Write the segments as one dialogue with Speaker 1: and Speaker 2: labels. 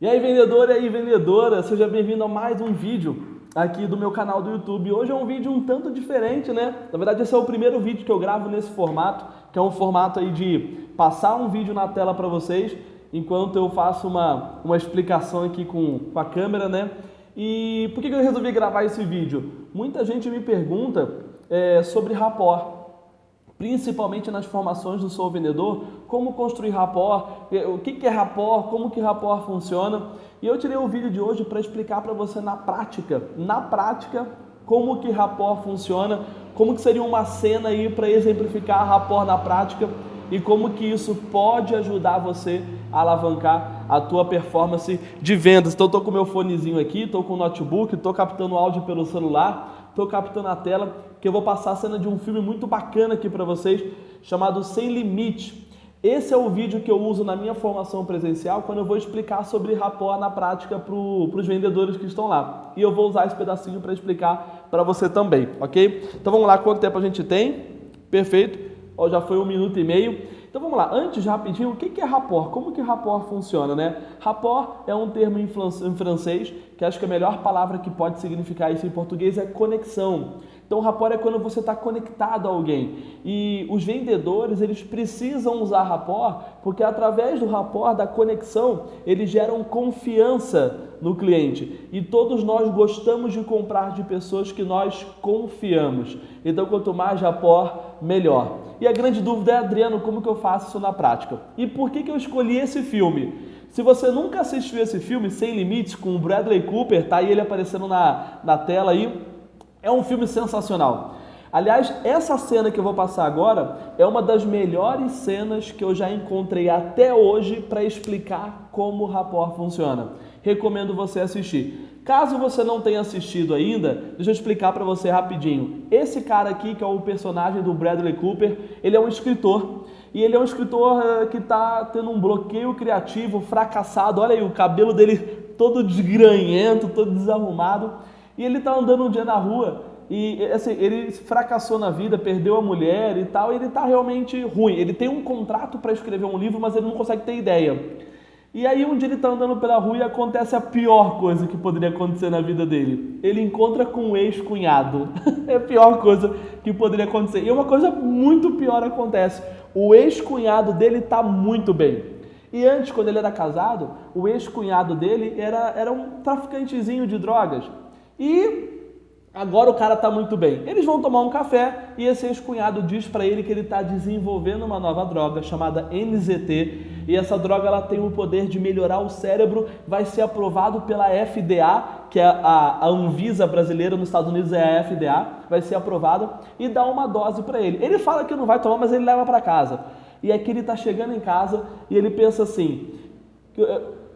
Speaker 1: E aí, vendedor e aí, vendedora, seja bem-vindo a mais um vídeo aqui do meu canal do YouTube. Hoje é um vídeo um tanto diferente, né? Na verdade, esse é o primeiro vídeo que eu gravo nesse formato, que é um formato aí de passar um vídeo na tela para vocês, enquanto eu faço uma explicação aqui com a câmera, né? E por que eu resolvi gravar esse vídeo? Muita gente me pergunta sobre rapport. Principalmente nas formações do Sou Vendedor, como construir rapport, o que é rapport, como que rapport funciona. E eu tirei o vídeo de hoje para explicar para você na prática, como que rapport funciona, como que seria uma cena aí para exemplificar rapport na prática e como que isso pode ajudar você a alavancar a tua performance de vendas. Então, estou com o meu fonezinho aqui, estou com o notebook, estou captando áudio pelo celular, estou captando a tela, que eu vou passar a cena de um filme muito bacana aqui para vocês, chamado Sem Limite. Esse é o vídeo que eu uso na minha formação presencial, quando eu vou explicar sobre rapport na prática para os vendedores que estão lá. E eu vou usar esse pedacinho para explicar para você também, ok? Então vamos lá, quanto tempo a gente tem? Perfeito, já foi 1 minuto e meio. Então vamos lá, antes rapidinho, o que é rapport? Como que rapport funciona, né? Rapport é um termo em francês, que acho que a melhor palavra que pode significar isso em português é conexão. Então, rapport é quando você está conectado a alguém. E os vendedores, eles precisam usar rapport, porque através do rapport, da conexão, eles geram confiança no cliente. E todos nós gostamos de comprar de pessoas que nós confiamos. Então, quanto mais rapport, melhor. E a grande dúvida é, Adriano, como que eu faço isso na prática? E por que eu escolhi esse filme? Se você nunca assistiu esse filme, Sem Limites, com o Bradley Cooper, tá aí ele aparecendo na tela aí, é um filme sensacional. Aliás, essa cena que eu vou passar agora é uma das melhores cenas que eu já encontrei até hoje para explicar como o rapport funciona. Recomendo você assistir. Caso você não tenha assistido ainda, deixa eu explicar para você rapidinho. Esse cara aqui, que é o personagem do Bradley Cooper, ele é um escritor. E ele é um escritor que está tendo um bloqueio criativo, fracassado. Olha aí, o cabelo dele todo desgranhento, todo desarrumado. E ele está andando um dia na rua e assim, ele fracassou na vida, perdeu a mulher e tal, e ele está realmente ruim. Ele tem um contrato para escrever um livro, mas ele não consegue ter ideia. E aí um dia ele está andando pela rua e acontece a pior coisa que poderia acontecer na vida dele. Ele encontra com um ex-cunhado. É a pior coisa que poderia acontecer. E uma coisa muito pior acontece. O ex-cunhado dele está muito bem. E antes, quando ele era casado, o ex-cunhado dele era um traficantezinho de drogas. E agora o cara está muito bem. Eles vão tomar um café e esse ex-cunhado diz para ele que ele está desenvolvendo uma nova droga chamada NZT. E essa droga ela tem o poder de melhorar o cérebro, vai ser aprovado pela FDA, que é a Anvisa brasileira, nos Estados Unidos é a FDA, vai ser aprovado e dá uma dose para ele. Ele fala que não vai tomar, mas ele leva para casa. E aqui ele está chegando em casa e ele pensa assim,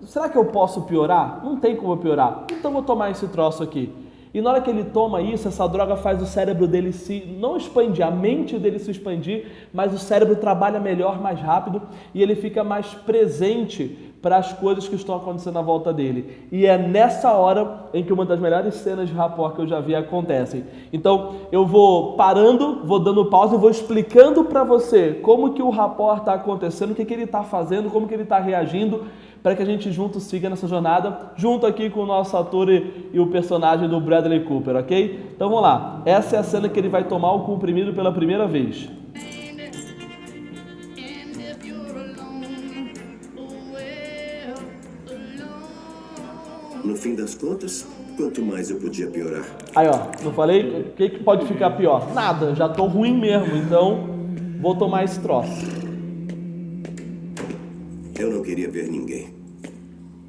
Speaker 1: será que eu posso piorar? Não tem como eu piorar, então vou tomar esse troço aqui. E na hora que ele toma isso, essa droga faz o cérebro dele não expandir, a mente dele se expandir, mas o cérebro trabalha melhor, mais rápido e ele fica mais presente para as coisas que estão acontecendo à volta dele. E é nessa hora em que uma das melhores cenas de rapport que eu já vi acontecem. Então eu vou parando, vou dando pausa e vou explicando para você como que o rapport está acontecendo, o que ele está fazendo, como que ele está reagindo, para que a gente junto siga nessa jornada, junto aqui com o nosso ator e o personagem do Bradley Cooper, ok? Então vamos lá, essa é a cena que ele vai tomar o comprimido pela primeira vez.
Speaker 2: No fim das contas, quanto mais eu podia piorar.
Speaker 1: Aí ó, não falei? O que pode ficar pior? Nada, já tô ruim mesmo, então vou tomar esse troço.
Speaker 2: Eu não queria ver ninguém.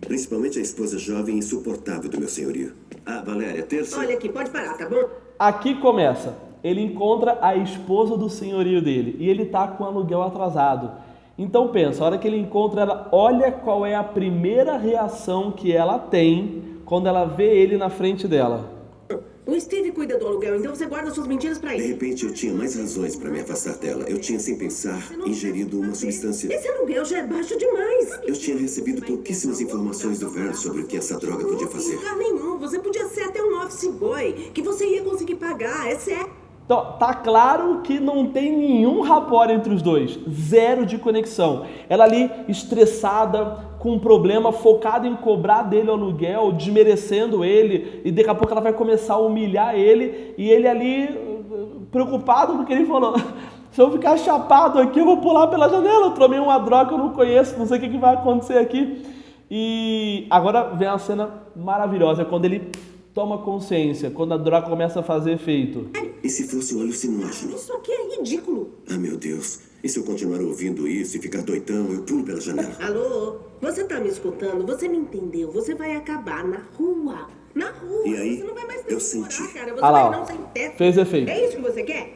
Speaker 2: Principalmente a esposa jovem e insuportável do meu senhorio. Ah, Valéria, terça...
Speaker 3: Olha aqui, pode parar, tá bom?
Speaker 1: Aqui começa. Ele encontra a esposa do senhorio dele e ele tá com o aluguel atrasado. Então pensa, a hora que ele encontra ela, olha qual é a primeira reação que ela tem quando ela vê ele na frente dela.
Speaker 3: O Steve cuida do aluguel, então você guarda suas mentiras pra
Speaker 2: De
Speaker 3: ele.
Speaker 2: repente eu tinha mais razões para me afastar dela. Eu tinha, sem pensar, ingerido uma substância...
Speaker 3: Esse aluguel já é baixo demais.
Speaker 2: Eu tinha recebido pouquíssimas informações do Verne sobre o que essa droga podia fazer.
Speaker 3: Lugar nenhum, você podia ser até um office boy, que você ia conseguir pagar, é sério.
Speaker 1: Então, tá claro que não tem nenhum rapport entre os dois, zero de conexão. Ela ali estressada, com um problema, focada em cobrar dele o aluguel, desmerecendo ele, e daqui a pouco ela vai começar a humilhar ele, e ele ali preocupado porque ele falou: se eu ficar chapado aqui, eu vou pular pela janela, eu tomei uma droga que eu não conheço, não sei o que vai acontecer aqui. E agora vem uma cena maravilhosa, quando ele toma consciência, quando a droga começa a fazer efeito.
Speaker 2: E se fosse um alucinógeno?
Speaker 3: Isso aqui é ridículo.
Speaker 2: Ah, meu Deus. E se eu continuar ouvindo isso e ficar doidão, eu pulo pela janela?
Speaker 3: Alô? Você tá me escutando? Você me entendeu? Você vai acabar na rua. Na rua.
Speaker 2: E aí,
Speaker 3: você não vai mais
Speaker 2: eu
Speaker 3: morar,
Speaker 2: senti.
Speaker 3: cara. Você
Speaker 1: Ah lá,
Speaker 3: vai
Speaker 1: ó.
Speaker 3: não sem teto.
Speaker 1: Fez efeito.
Speaker 3: É isso que você quer?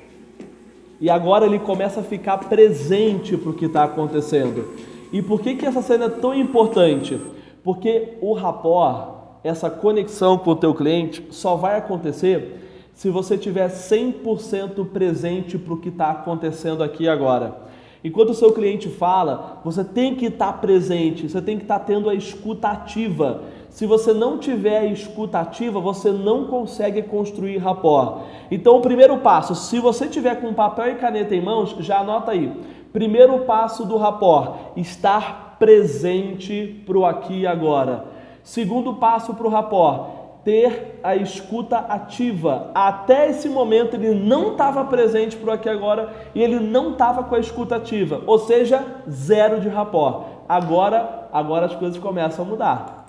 Speaker 1: E agora ele começa a ficar presente para o que está acontecendo. E por que essa cena é tão importante? Porque o rapport, essa conexão com o teu cliente, só vai acontecer se você estiver 100% presente para o que está acontecendo aqui e agora. Enquanto o seu cliente fala, você tem que estar presente, você tem que estar tendo a escuta ativa. Se você não tiver a escuta ativa, você não consegue construir rapport. Então, o primeiro passo, se você tiver com papel e caneta em mãos, já anota aí. Primeiro passo do rapport, estar presente para o aqui e agora. Segundo passo para o rapport, ter a escuta ativa. Até esse momento ele não estava presente para o aqui e agora e ele não estava com a escuta ativa, ou seja, zero de rapport. Agora as coisas começam a mudar.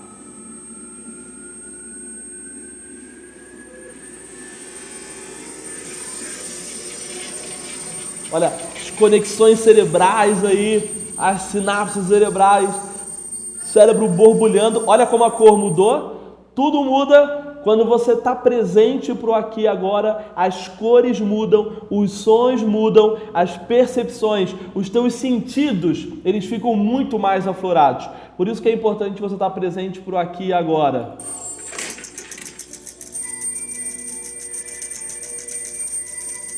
Speaker 1: Olha, as conexões cerebrais aí, as sinapses cerebrais, cérebro borbulhando. Olha como a cor mudou. Tudo muda quando você está presente para o aqui e agora. As cores mudam, os sons mudam, as percepções, os teus sentidos, eles ficam muito mais aflorados. Por isso que é importante você estar presente para o aqui e agora.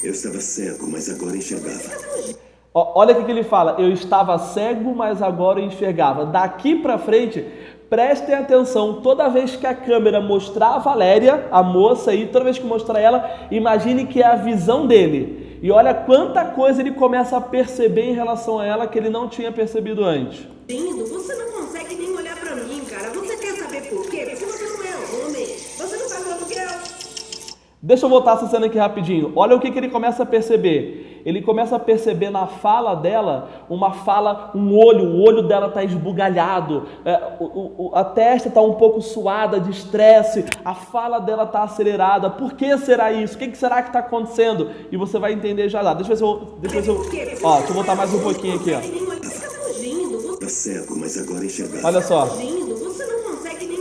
Speaker 2: Eu estava cego, mas agora enxergava.
Speaker 1: Olha o que ele fala: eu estava cego, mas agora eu enxergava. Daqui para frente, prestem atenção, toda vez que a câmera mostrar a Valéria, a moça aí, toda vez que mostrar ela, imagine que é a visão dele. E olha quanta coisa ele começa a perceber em relação a ela que ele não tinha percebido antes.
Speaker 3: Lindo, você não consegue nem olhar pra mim, cara. Você quer saber por quê? Porque você não é homem. Você não pagou aluguel.
Speaker 1: Deixa eu voltar essa cena aqui rapidinho. Olha o que ele começa a perceber. Ele começa a perceber na fala dela, o olho dela está esbugalhado, a testa está um pouco suada de estresse, a fala dela está acelerada. Por que será isso? O que será que está acontecendo? E você vai entender já lá. Deixa eu voltar mais um pouquinho aqui, ó.
Speaker 2: Está cego, mas agora enxergava.
Speaker 1: Olha só.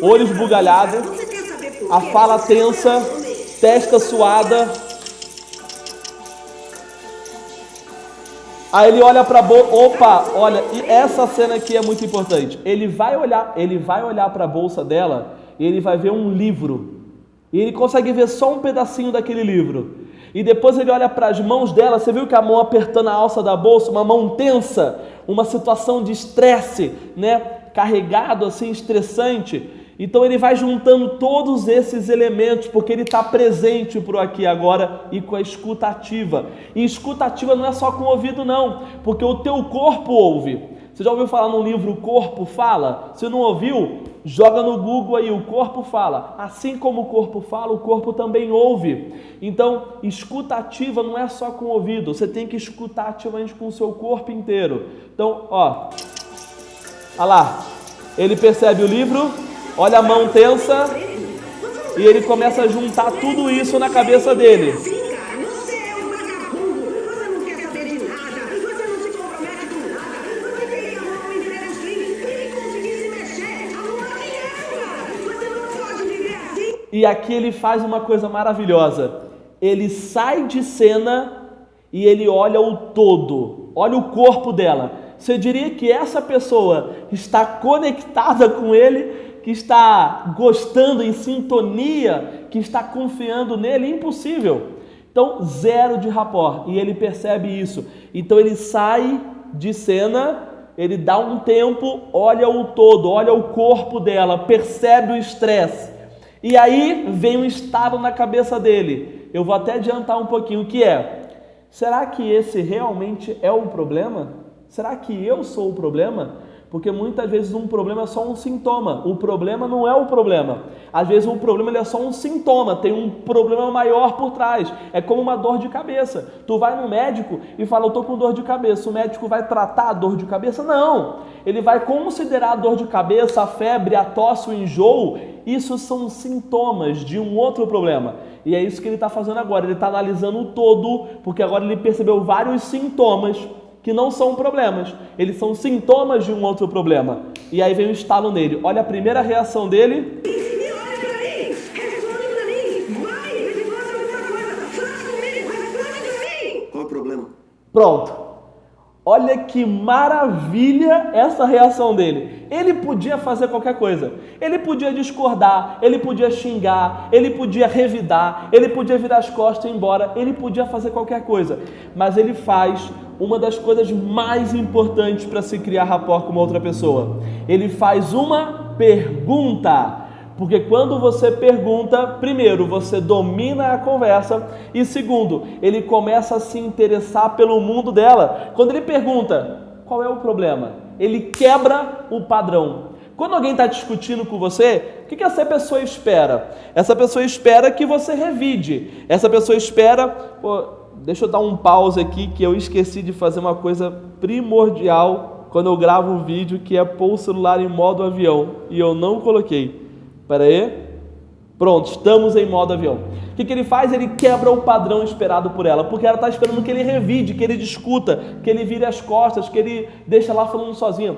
Speaker 1: Olho esbugalhado, a fala tensa, testa suada. Aí ele olha para a bolsa. Opa, olha, e essa cena aqui é muito importante. Ele vai olhar para a bolsa dela e ele vai ver um livro. E ele consegue ver só um pedacinho daquele livro. E depois ele olha para as mãos dela. Você viu que a mão apertando a alça da bolsa, uma mão tensa, uma situação de estresse, né? Carregado assim, estressante. Então ele vai juntando todos esses elementos, porque ele está presente para o aqui e agora e com a escuta ativa. E escuta ativa não é só com o ouvido não, porque o teu corpo ouve. Você já ouviu falar no livro O Corpo Fala? Se não ouviu, joga no Google aí, O Corpo Fala. Assim como o corpo fala, o corpo também ouve. Então, escuta ativa não é só com o ouvido, você tem que escutar ativamente com o seu corpo inteiro. Então, olha lá, ele percebe o livro, olha a mão tensa e ele começa a juntar tudo isso na cabeça dele. E aqui ele faz uma coisa maravilhosa. Ele sai de cena e ele olha o todo, olha o corpo dela. Você diria que essa pessoa está conectada com ele, que está gostando, em sintonia, que está confiando nele? Impossível. Então, zero de rapport. E ele percebe isso. Então ele sai de cena, ele dá um tempo, olha o todo, olha o corpo dela, percebe o estresse. E aí vem um estado na cabeça dele. Eu vou até adiantar um pouquinho, que é: será que esse realmente é o problema? Será que eu sou o problema? Porque muitas vezes um problema é só um sintoma. O problema não é o problema. Às vezes o problema ele é só um sintoma, tem um problema maior por trás. É como uma dor de cabeça. Tu vai no médico e fala, eu tô com dor de cabeça. O médico vai tratar a dor de cabeça? Não. Ele vai considerar a dor de cabeça, a febre, a tosse, o enjoo. Isso são sintomas de um outro problema. E é isso que ele está fazendo agora. Ele está analisando o todo, porque agora ele percebeu vários sintomas que não são problemas. Eles são sintomas de um outro problema. E aí vem um estalo nele. Olha a primeira reação dele.
Speaker 3: E olha pra mim! Responde pra mim! Vai! Me mostra alguma coisa! Fala comigo! Responde pra mim!
Speaker 2: Qual é o problema?
Speaker 1: Pronto. Olha que maravilha essa reação dele. Ele podia fazer qualquer coisa. Ele podia discordar, ele podia xingar, ele podia revidar, ele podia virar as costas e ir embora, ele podia fazer qualquer coisa. Mas ele faz uma das coisas mais importantes para se criar rapport com uma outra pessoa. Ele faz uma pergunta. Porque quando você pergunta, primeiro, você domina a conversa e segundo, ele começa a se interessar pelo mundo dela. Quando ele pergunta, qual é o problema? Ele quebra o padrão. Quando alguém está discutindo com você, o que essa pessoa espera? Essa pessoa espera que você revide. Essa pessoa espera... Pô, deixa eu dar um pause aqui que eu esqueci de fazer uma coisa primordial quando eu gravo um vídeo, que é pôr o celular em modo avião. E eu não coloquei. Espera aí. Pronto, estamos em modo avião. O que ele faz? Ele quebra o padrão esperado por ela, porque ela está esperando que ele revide, que ele discuta, que ele vire as costas, que ele deixa lá falando sozinho.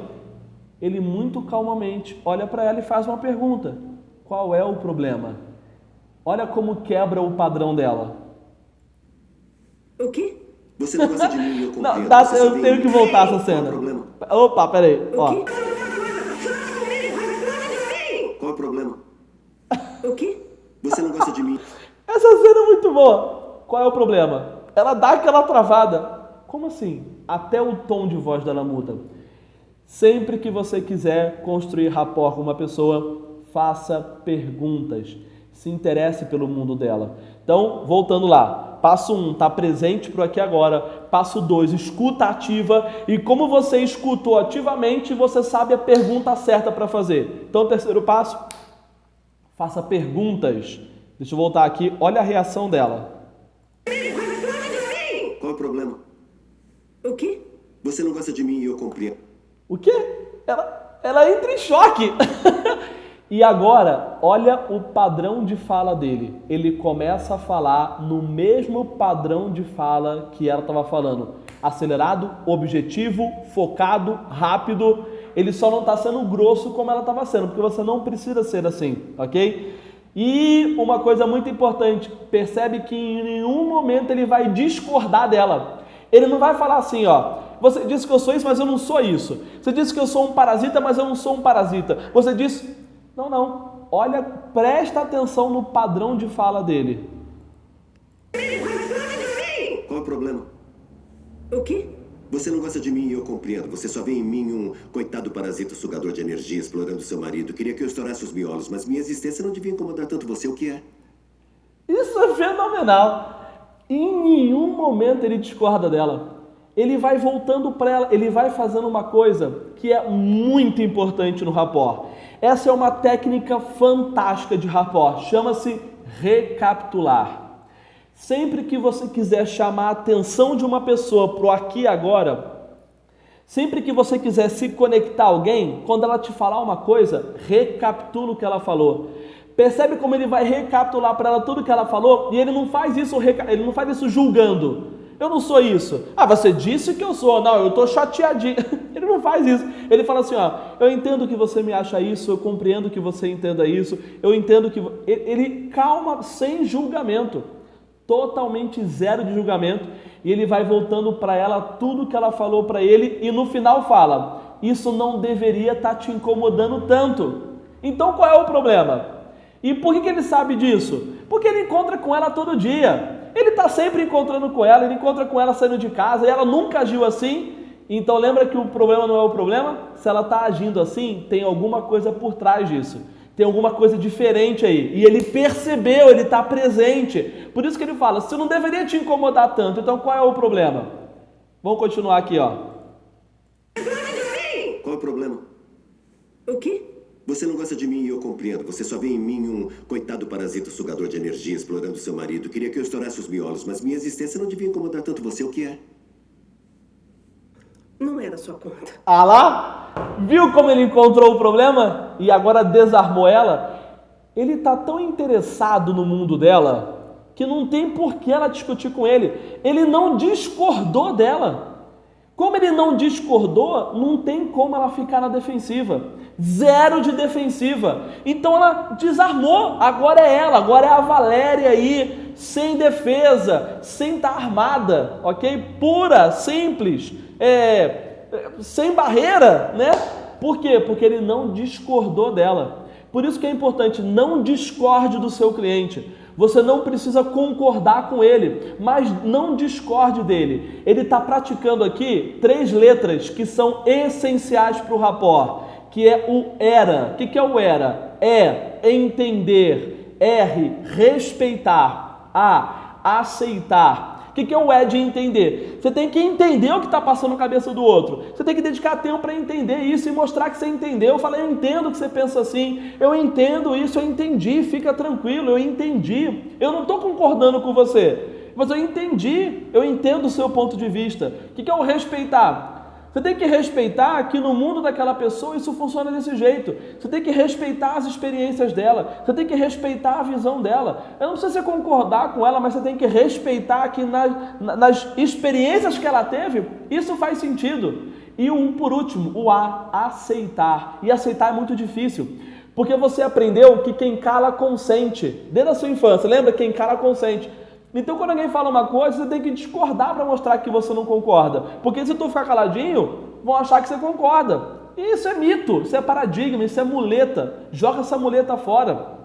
Speaker 1: Ele muito calmamente olha para ela e faz uma pergunta. Qual é o problema? Olha como quebra o padrão dela.
Speaker 3: O quê?
Speaker 2: Você não gosta de mim e eu compreendo.
Speaker 1: Não, tá,
Speaker 2: Você só
Speaker 1: eu
Speaker 2: vem
Speaker 1: tenho
Speaker 2: em
Speaker 1: que
Speaker 2: mim.
Speaker 1: voltar essa
Speaker 2: Qual é
Speaker 1: cena.
Speaker 2: o problema?
Speaker 1: Opa, peraí.
Speaker 3: O
Speaker 1: Ó.
Speaker 3: quê? Fala comigo! Responde pra mim!
Speaker 2: Qual é o problema?
Speaker 3: O quê?
Speaker 2: Você não gosta de mim.
Speaker 1: Essa cena é muito boa. Qual é o problema? Ela dá aquela travada. Como assim? Até o tom de voz dela muda. Sempre que você quiser construir rapport com uma pessoa, faça perguntas. Se interesse pelo mundo dela. Então, voltando lá. Passo 1, está presente para o aqui e agora. Passo 2, escuta ativa. E como você escutou ativamente, você sabe a pergunta certa para fazer. Então, terceiro passo, faça perguntas. Deixa eu voltar aqui. Olha a reação dela.
Speaker 2: Qual é o problema?
Speaker 3: O quê?
Speaker 2: Você não gosta de mim e eu compreendo.
Speaker 1: O quê? Ela entra em choque. E agora, olha o padrão de fala dele. Ele começa a falar no mesmo padrão de fala que ela estava falando. Acelerado, objetivo, focado, rápido. Ele só não está sendo grosso como ela estava sendo, porque você não precisa ser assim, ok? E uma coisa muito importante, percebe que em nenhum momento ele vai discordar dela. Ele não vai falar assim, ó, você disse que eu sou isso, mas eu não sou isso. Você disse que eu sou um parasita, mas eu não sou um parasita. Você disse... Não. Olha, presta atenção no padrão de fala dele.
Speaker 2: Qual é o problema?
Speaker 3: O quê?
Speaker 2: Você não gosta de mim e eu compreendo. Você só vê em mim um coitado parasita sugador de energia explorando seu marido. Queria que eu estourasse os miolos, mas minha existência não devia incomodar tanto você. O que é?
Speaker 1: Isso é fenomenal. Em nenhum momento ele discorda dela. Ele vai voltando para ela, ele vai fazendo uma coisa que é muito importante no rapport. Essa é uma técnica fantástica de rapport, chama-se recapitular. Sempre que você quiser chamar a atenção de uma pessoa para o aqui e agora, sempre que você quiser se conectar a alguém, quando ela te falar uma coisa, recapitula o que ela falou. Percebe como ele vai recapitular para ela tudo que ela falou e ele não faz isso julgando. Eu não sou isso. Ah, você disse que eu sou. Não, eu tô chateadinho. Ele não faz isso. Ele fala assim, ó, eu entendo que você me acha isso, eu compreendo que você entenda isso, eu entendo que... Ele calma, sem julgamento. Totalmente zero de julgamento. E ele vai voltando para ela tudo que ela falou para ele e no final fala, isso não deveria estar te incomodando tanto. Então qual é o problema? E por que ele sabe disso? Porque ele encontra com ela todo dia. Ele está sempre encontrando com ela, ele encontra com ela saindo de casa e ela nunca agiu assim. Então lembra que o problema não é o problema? Se ela está agindo assim, tem alguma coisa por trás disso. Tem alguma coisa diferente aí. E ele percebeu, ele está presente. Por isso que ele fala, isso não deveria te incomodar tanto. Então qual é o problema? Vamos continuar aqui, ó.
Speaker 2: Qual é o problema?
Speaker 3: O quê?
Speaker 2: Você não gosta de mim e eu compreendo. Você só vê em mim um coitado parasita sugador de energia explorando seu marido. Queria que eu estourasse os miolos, mas minha existência não devia incomodar tanto você. O que é?
Speaker 3: Não era sua conta.
Speaker 1: Ah lá? Viu como ele encontrou o problema? E agora desarmou ela? Ele está tão interessado no mundo dela que não tem por que ela discutir com ele. Ele não discordou dela. Como ele não discordou, não tem como ela ficar na defensiva. Zero de defensiva. Então ela desarmou. Agora é ela, agora é a Valéria aí, sem defesa, sem estar armada, ok? Pura, simples, sem barreira, né? Por quê? Porque ele não discordou dela. Por isso que é importante, não discorde do seu cliente. Você não precisa concordar com ele, mas não discorde dele. Ele está praticando aqui 3 letras que são essenciais para o rapport, que é o ERA. O que é o ERA? Entender, R, respeitar, A, aceitar. O que é o E de entender? Você tem que entender o que está passando na cabeça do outro. Você tem que dedicar tempo para entender isso e mostrar que você entendeu. Fala, eu entendo que você pensa assim, eu entendo isso, eu entendi, fica tranquilo, eu entendi. Eu não estou concordando com você, mas eu entendi, eu entendo o seu ponto de vista. O que é o respeitar? Você tem que respeitar que no mundo daquela pessoa isso funciona desse jeito. Você tem que respeitar as experiências dela. Você tem que respeitar a visão dela. Eu não precisa concordar com ela, mas você tem que respeitar que nas experiências que ela teve, isso faz sentido. E por último, o A, aceitar. E aceitar é muito difícil. Porque você aprendeu que quem cala consente. Desde a sua infância, lembra? Quem cala consente. Então, quando alguém fala uma coisa, você tem que discordar para mostrar que você não concorda. Porque se tu ficar caladinho, vão achar que você concorda. E isso é mito, isso é paradigma, isso é muleta. Joga essa muleta fora.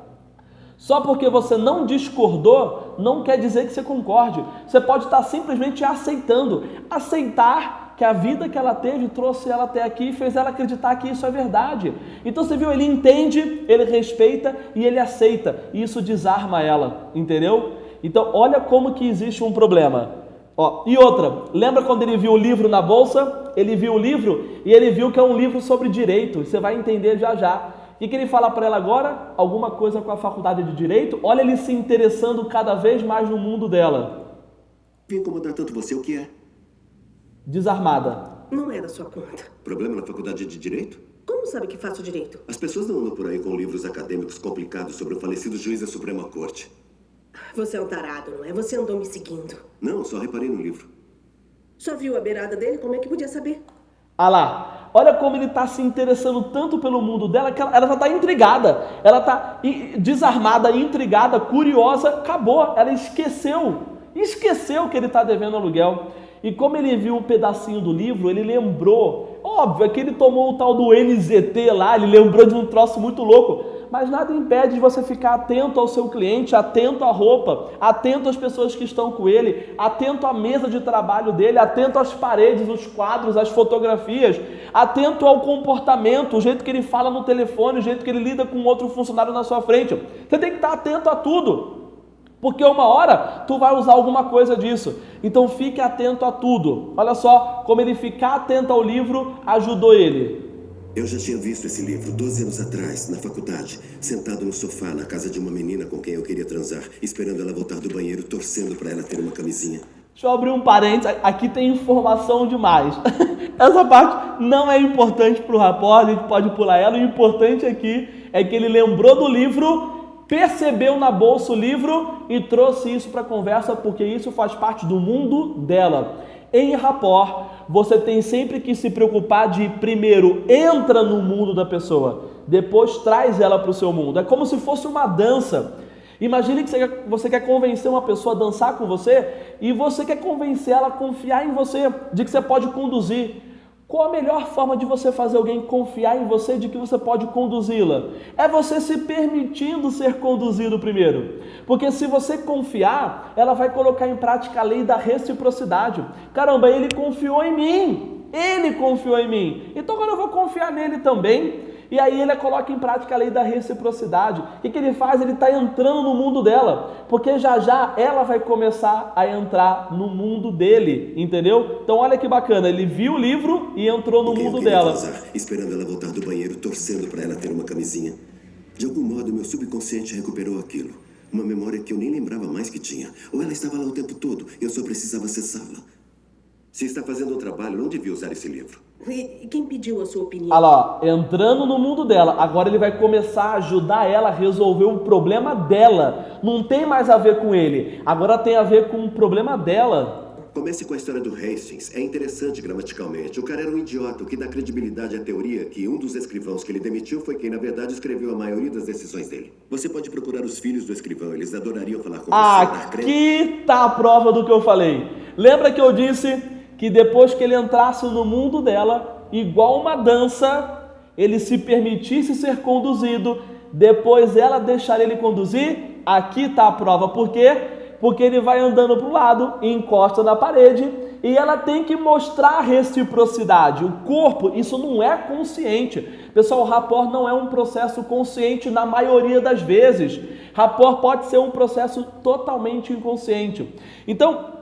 Speaker 1: Só porque você não discordou, não quer dizer que você concorde. Você pode estar simplesmente aceitando. Aceitar que a vida que ela teve trouxe ela até aqui e fez ela acreditar que isso é verdade. Então você viu, ele entende, ele respeita e ele aceita. E isso desarma ela, entendeu? Então, olha como que existe um problema. E outra, lembra quando ele viu o livro na bolsa? Ele viu o livro e ele viu que é um livro sobre direito. Você vai entender já já. O que ele fala para ela agora? Alguma coisa com a faculdade de direito? Olha ele se interessando cada vez mais no mundo dela.
Speaker 2: Vim incomodar tanto você, o que é?
Speaker 1: Desarmada.
Speaker 3: Não era sua conta.
Speaker 2: Problema na faculdade de direito?
Speaker 3: Como sabe que faço direito?
Speaker 2: As pessoas não andam por aí com livros acadêmicos complicados sobre o falecido juiz da Suprema Corte.
Speaker 3: Você é um tarado, não é? Você andou me seguindo.
Speaker 2: Não, só reparei no livro.
Speaker 3: Só viu a beirada dele? Como é que podia saber?
Speaker 1: Ah lá, olha como ele está se interessando tanto pelo mundo dela que ela já está intrigada. Ela está desarmada, intrigada, curiosa, acabou. Ela esqueceu que ele está devendo aluguel. E como ele viu um pedacinho do livro, ele lembrou. Óbvio, é que ele tomou o tal do NZT lá, ele lembrou de um troço muito louco. Mas nada impede de você ficar atento ao seu cliente, atento à roupa, atento às pessoas que estão com ele, atento à mesa de trabalho dele, atento às paredes, os quadros, as fotografias, atento ao comportamento, o jeito que ele fala no telefone, o jeito que ele lida com outro funcionário na sua frente. Você tem que estar atento a tudo, porque uma hora tu vai usar alguma coisa disso. Então fique atento a tudo. Olha só como ele ficar atento ao livro ajudou ele.
Speaker 2: Eu já tinha visto esse livro 12 anos atrás, na faculdade, sentado no sofá, na casa de uma menina com quem eu queria transar, esperando ela voltar do banheiro, torcendo para ela ter uma camisinha.
Speaker 1: Deixa eu abrir um parênteses, aqui tem informação demais. Essa parte não é importante para o rapport, a gente pode pular ela. O importante aqui é que ele lembrou do livro, percebeu na bolsa o livro e trouxe isso para a conversa, porque isso faz parte do mundo dela. Em rapport, você tem sempre que se preocupar de, primeiro, entra no mundo da pessoa, depois traz ela para o seu mundo. É como se fosse uma dança. Imagine que você quer convencer uma pessoa a dançar com você e você quer convencer ela a confiar em você, de que você pode conduzir. Qual a melhor forma de você fazer alguém confiar em você, de que você pode conduzi-la? É você se permitindo ser conduzido primeiro. Porque se você confiar, ela vai colocar em prática a lei da reciprocidade. Caramba, ele confiou em mim. Ele confiou em mim. Então agora eu vou confiar nele também. E aí ele coloca em prática a lei da reciprocidade. O que ele faz? Ele está entrando no mundo dela, porque já já ela vai começar a entrar no mundo dele, entendeu? Então olha que bacana, ele viu o livro e entrou no mundo dela.
Speaker 2: Esperando ela voltar do banheiro, torcendo para ela ter uma camisinha. De algum modo, meu subconsciente recuperou aquilo. Uma memória que eu nem lembrava mais que tinha. Ou ela estava lá o tempo todo, eu só precisava acessá-la. Se está fazendo um trabalho, não devia usar esse livro.
Speaker 3: E quem pediu a sua opinião?
Speaker 1: Olha lá, ó, entrando no mundo dela. Agora ele vai começar a ajudar ela a resolver o problema dela. Não tem mais a ver com ele. Agora tem a ver com o problema dela.
Speaker 2: Comece com a história do Hastings. É interessante gramaticalmente. O cara era um idiota, o que dá credibilidade à teoria que um dos escrivãos que ele demitiu foi quem, na verdade, escreveu a maioria das decisões dele. Você pode procurar os filhos do escrivão, eles adorariam falar com você.
Speaker 1: Aqui tá a prova do que eu falei. Lembra que eu disse que depois que ele entrasse no mundo dela, igual uma dança, ele se permitisse ser conduzido, depois ela deixaria ele conduzir? Aqui tá a prova. Por quê? Porque ele vai andando para o lado, encosta na parede e ela tem que mostrar reciprocidade. O corpo, isso não é consciente. Pessoal, o rapport não é um processo consciente na maioria das vezes. Rapport pode ser um processo totalmente inconsciente. Então,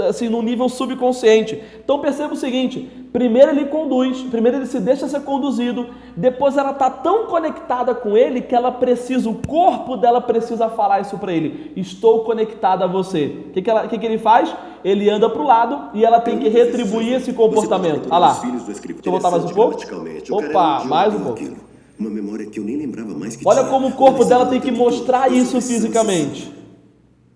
Speaker 1: assim, no nível subconsciente. Então perceba o seguinte, primeiro ele conduz, primeiro ele se deixa ser conduzido, depois ela está tão conectada com ele que ela precisa, o corpo dela precisa falar isso para ele, estou conectada a você. O que ele faz? Ele anda para o lado e ela tem que retribuir esse comportamento. Olha lá, deixa eu voltar mais um pouco. Opa, mais um pouco.
Speaker 2: Uma memória que eu nem lembrava mais que
Speaker 1: olha como o corpo dela tem que mostrar isso fisicamente.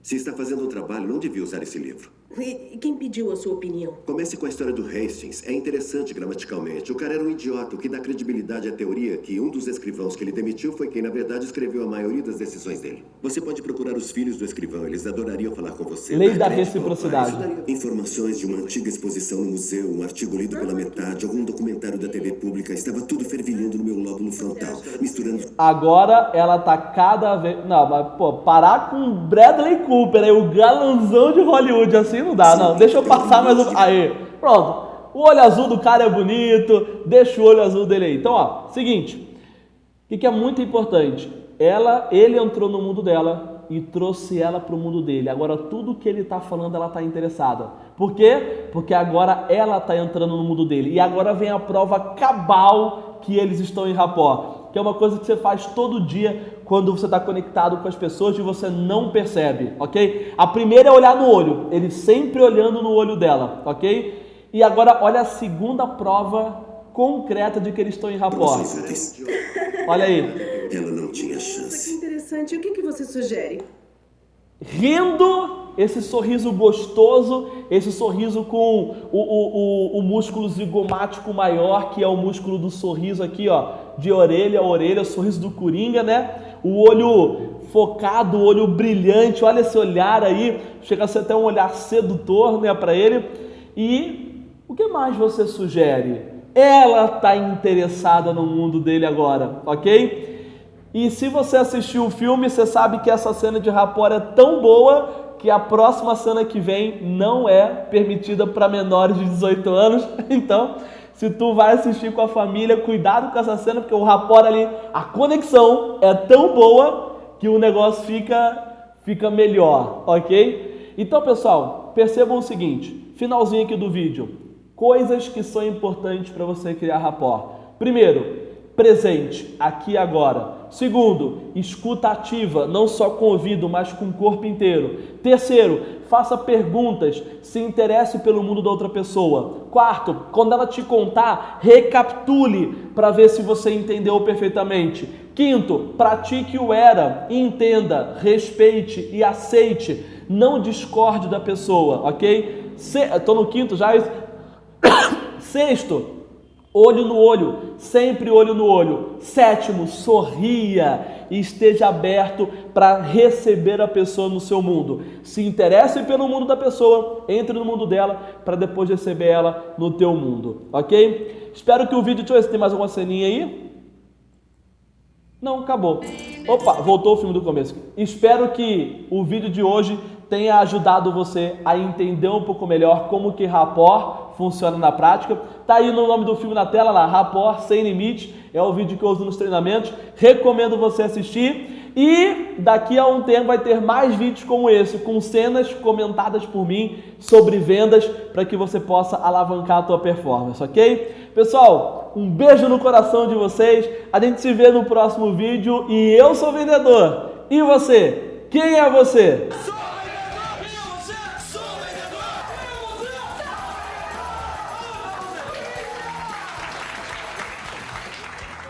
Speaker 2: Se está fazendo um trabalho, não devia usar esse livro.
Speaker 3: E quem pediu a sua opinião?
Speaker 2: Comece com a história do Hastings. É interessante gramaticalmente. O cara era um idiota, o que dá credibilidade à teoria que um dos escrivãos que ele demitiu foi quem, na verdade, escreveu a maioria das decisões dele. Você pode procurar os filhos do escrivão, eles adorariam falar com você.
Speaker 1: Lei da reciprocidade.
Speaker 2: Informações de uma antiga exposição no museu, um artigo lido pela metade, algum documentário da TV pública, estava tudo fervilhando no meu lóbulo frontal, misturando...
Speaker 1: Agora ela tá cada vez... Não, mas, pô, parar com Bradley Cooper, aí, o galanzão de Hollywood, assim não dá, não. Deixa eu passar mais um... Aí, pronto. O olho azul do cara é bonito, deixa o olho azul dele aí. Então, ó, seguinte. O que é muito importante? Ele entrou no mundo dela e trouxe ela para o mundo dele. Agora, tudo que ele está falando, ela está interessada. Por quê? Porque agora ela está entrando no mundo dele. E agora vem a prova cabal que eles estão em rapport. Que é uma coisa que você faz todo dia quando você está conectado com as pessoas e você não percebe, ok? A primeira é olhar no olho. Ele sempre olhando no olho dela, ok? E agora, olha a segunda prova concreta de que eles estão em rapport. Olha aí.
Speaker 2: Ela não tinha
Speaker 3: Nossa, que
Speaker 2: chance.
Speaker 3: interessante. E o que você sugere?
Speaker 1: Rindo, esse sorriso gostoso, esse sorriso com o músculo zigomático maior, que é o músculo do sorriso aqui, ó, de orelha a orelha, o sorriso do Coringa, né? O olho focado, o olho brilhante, olha esse olhar aí, chega a ser até um olhar sedutor, né, para ele. E o que mais você sugere? Ela está interessada no mundo dele agora, ok? E se você assistiu o filme, você sabe que essa cena de rapport é tão boa que a próxima cena que vem não é permitida para menores de 18 anos. Então, se tu vai assistir com a família, cuidado com essa cena, porque o rapport ali, a conexão é tão boa que o negócio fica melhor, ok? Então, pessoal, percebam o seguinte, finalzinho aqui do vídeo, coisas que são importantes para você criar rapport. Primeiro, presente, aqui e agora. Segundo, escuta ativa, não só com o ouvido, mas com o corpo inteiro. Terceiro, faça perguntas, se interesse pelo mundo da outra pessoa. Quarto, quando ela te contar, recapitule para ver se você entendeu perfeitamente. Quinto, pratique o era, entenda, respeite e aceite. Não discorde da pessoa, ok? Estou no quinto já. Sexto, olho no olho, sempre olho no olho. Sétimo, sorria e esteja aberto para receber a pessoa no seu mundo. Se interesse pelo mundo da pessoa, entre no mundo dela para depois receber ela no teu mundo, ok? Espero que o vídeo... Deixa eu ver se tem mais alguma ceninha aí. Não, acabou. Opa, voltou o filme do começo. Espero que o vídeo de hoje tenha ajudado você a entender um pouco melhor como que rapport funciona na prática. Tá aí no nome do filme na tela lá, Rapport Sem Limite. é o vídeo que eu uso nos treinamentos, recomendo você assistir. E daqui a um tempo vai ter mais vídeos como esse, com cenas comentadas por mim sobre vendas, para que você possa alavancar a tua performance, ok? Pessoal, um beijo no coração de vocês, a gente se vê no próximo vídeo e eu sou vendedor. E você? Quem é você?